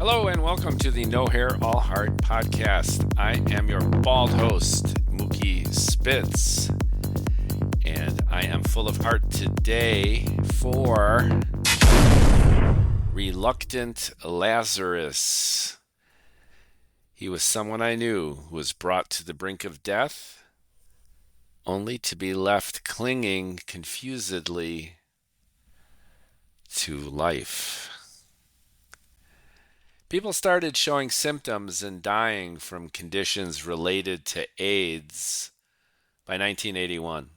Hello and welcome to the No Hair All Heart podcast. I am your bald host, Mookie Spitz, and I am full of heart today for Reluctant Lazarus. He was someone I knew who was brought to the brink of death, only to be left clinging confusedly to life. People started showing symptoms and dying from conditions related to AIDS by 1981,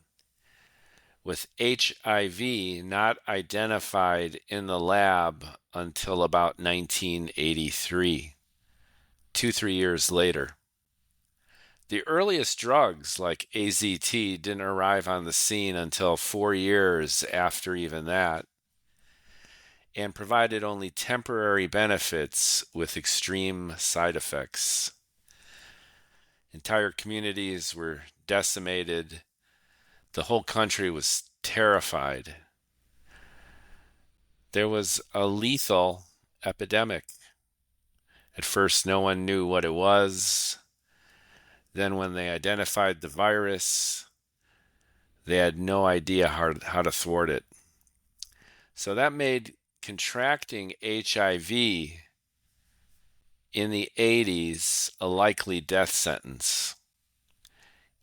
with HIV not identified in the lab until about 1983, 3 years later. The earliest drugs, like AZT, didn't arrive on the scene until 4 years after even that, and provided only temporary benefits with extreme side effects. Entire communities were decimated. The whole country was terrified. There was a lethal epidemic. At first, no one knew what it was. Then when they identified the virus, they had no idea how to thwart it. So that made contracting HIV in the 80s a likely death sentence.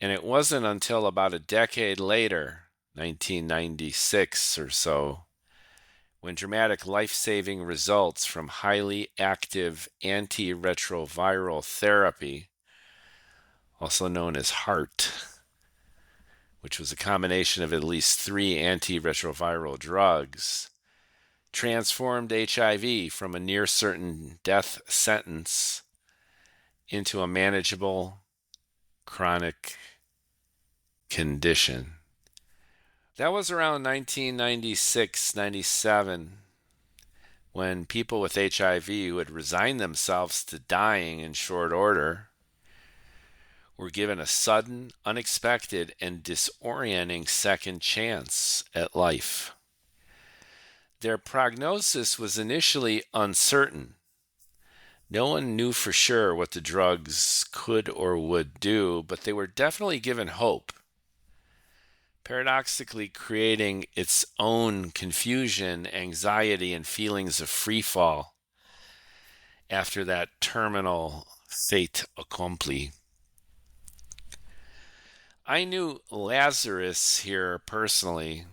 And it wasn't until about a decade later, 1996 or so, when dramatic life-saving results from highly active antiretroviral therapy, also known as HAART, which was a combination of at least 3 antiretroviral drugs, transformed HIV from a near certain death sentence into a manageable chronic condition. That was around 1996-97 when people with HIV would resign themselves to dying in short order were given a sudden, unexpected, and disorienting second chance at life. Their prognosis was initially uncertain. No one knew for sure what the drugs could or would do, but they were definitely given hope, paradoxically creating its own confusion, anxiety, and feelings of free fall after that terminal fait accompli. I knew Lazarus here personally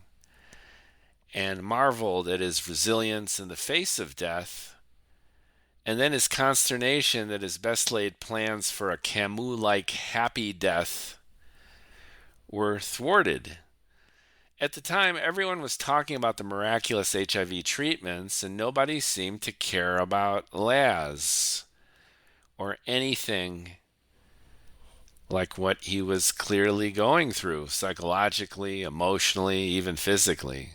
and marveled at his resilience in the face of death, and then his consternation that his best-laid plans for a Camus-like happy death were thwarted. At the time, everyone was talking about the miraculous HIV treatments, and nobody seemed to care about Laz or anything like what he was clearly going through, psychologically, emotionally, even physically.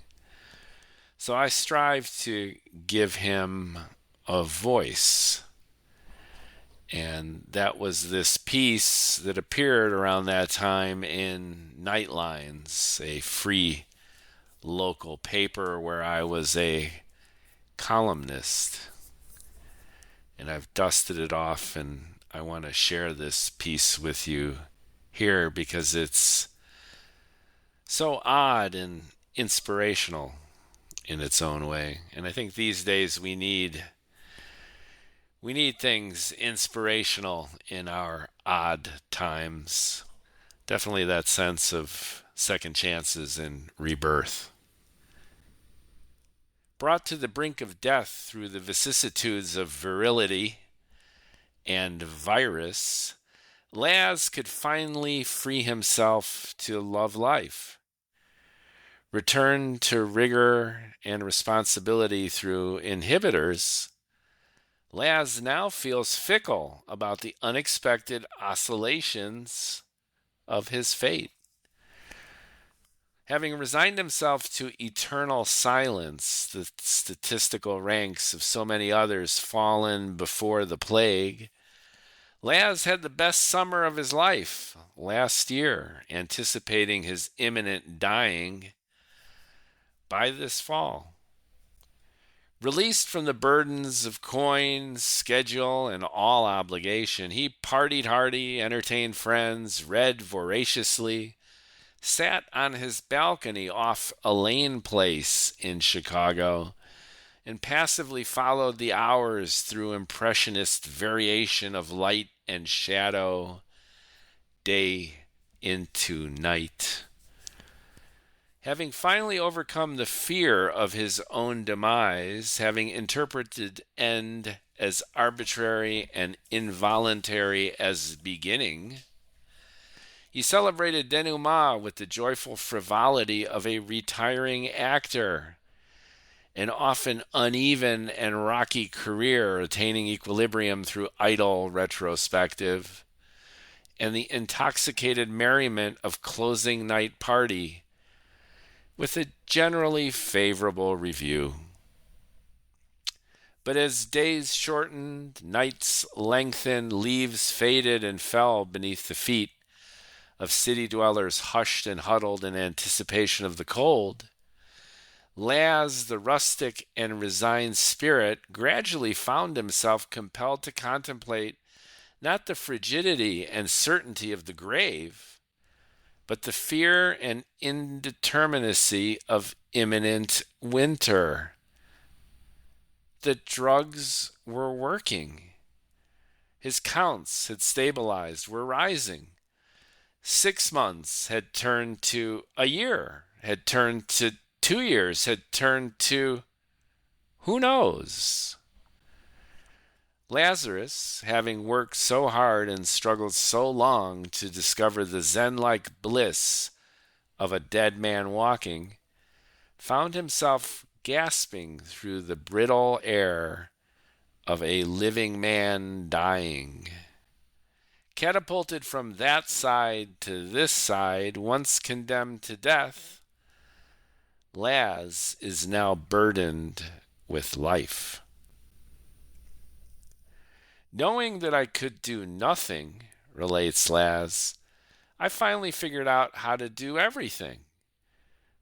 So I strive to give him a voice. And that was this piece that appeared around that time in Nightlines, a free local paper where I was a columnist. And I've dusted it off, and I want to share this piece with you here because it's so odd and inspirational in its own way. And I think these days we need things inspirational in our odd times. Definitely that sense of second chances and rebirth. Brought to the brink of death through the vicissitudes of virility and virus, Laz could finally free himself to love life. Return to rigor and responsibility through inhibitors, Laz now feels fickle about the unexpected oscillations of his fate. Having resigned himself to eternal silence, the statistical ranks of so many others fallen before the plague, Laz had the best summer of his life last year, anticipating his imminent dying by this fall. Released from the burdens of coin, schedule, and all obligation, he partied hardy, entertained friends, read voraciously, sat on his balcony off Elaine Place in Chicago, and passively followed the hours through impressionist variation of light and shadow, day into night. Having finally overcome the fear of his own demise, having interpreted end as arbitrary and involuntary as beginning, he celebrated denouement with the joyful frivolity of a retiring actor, an often uneven and rocky career attaining equilibrium through idle retrospective, and the intoxicated merriment of closing night party with a generally favorable review. But as days shortened, nights lengthened, leaves faded and fell beneath the feet of city dwellers hushed and huddled in anticipation of the cold, Laz, the rustic and resigned spirit, gradually found himself compelled to contemplate not the frigidity and certainty of the grave, but the fear and indeterminacy of imminent winter. The drugs were working. His counts had stabilized, were rising. 6 months had turned to a year, had turned to 2 years, had turned to who knows? Lazarus, having worked so hard and struggled so long to discover the Zen-like bliss of a dead man walking, found himself gasping through the brittle air of a living man dying. Catapulted from that side to this side, once condemned to death, Laz is now burdened with life. Knowing that I could do nothing, relates Laz, I finally figured out how to do everything.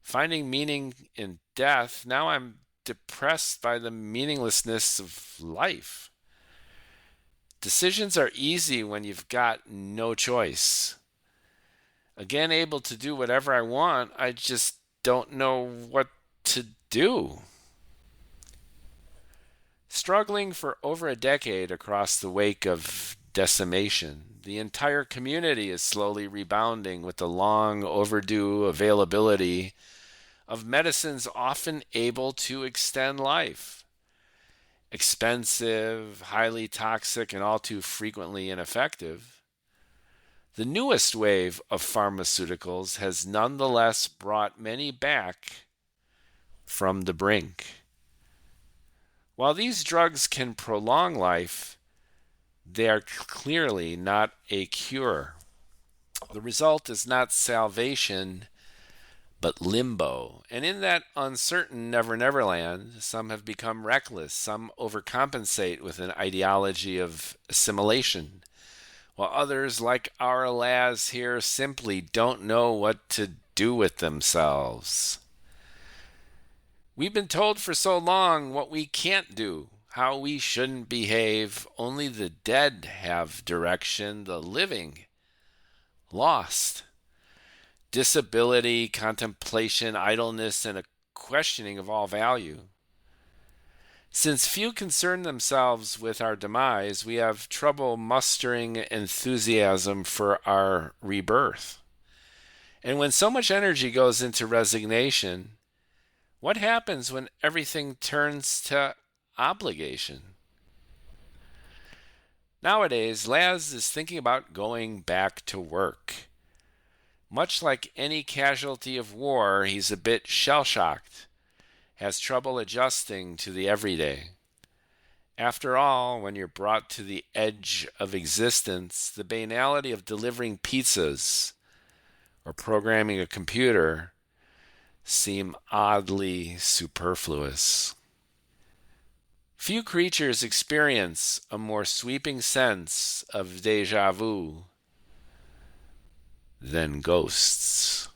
Finding meaning in death, now I'm depressed by the meaninglessness of life. Decisions are easy when you've got no choice. Again, able to do whatever I want, I just don't know what to do. Struggling for over a decade across the wake of decimation, the entire community is slowly rebounding with the long overdue availability of medicines often able to extend life. Expensive, highly toxic, and all too frequently ineffective, the newest wave of pharmaceuticals has nonetheless brought many back from the brink. While these drugs can prolong life, they are clearly not a cure. The result is not salvation, but limbo. And in that uncertain Never Never Land, some have become reckless, some overcompensate with an ideology of assimilation, while others, like our Laz here, simply don't know what to do with themselves. We've been told for so long what we can't do, how we shouldn't behave. Only the dead have direction, the living lost. Disability, contemplation, idleness, and a questioning of all value. Since few concern themselves with our demise, we have trouble mustering enthusiasm for our rebirth. And when so much energy goes into resignation, what happens when everything turns to obligation? Nowadays, Laz is thinking about going back to work. Much like any casualty of war, he's a bit shell-shocked, has trouble adjusting to the everyday. After all, when you're brought to the edge of existence, the banality of delivering pizzas or programming a computer seem oddly superfluous. Few creatures experience a more sweeping sense of déjà vu than ghosts.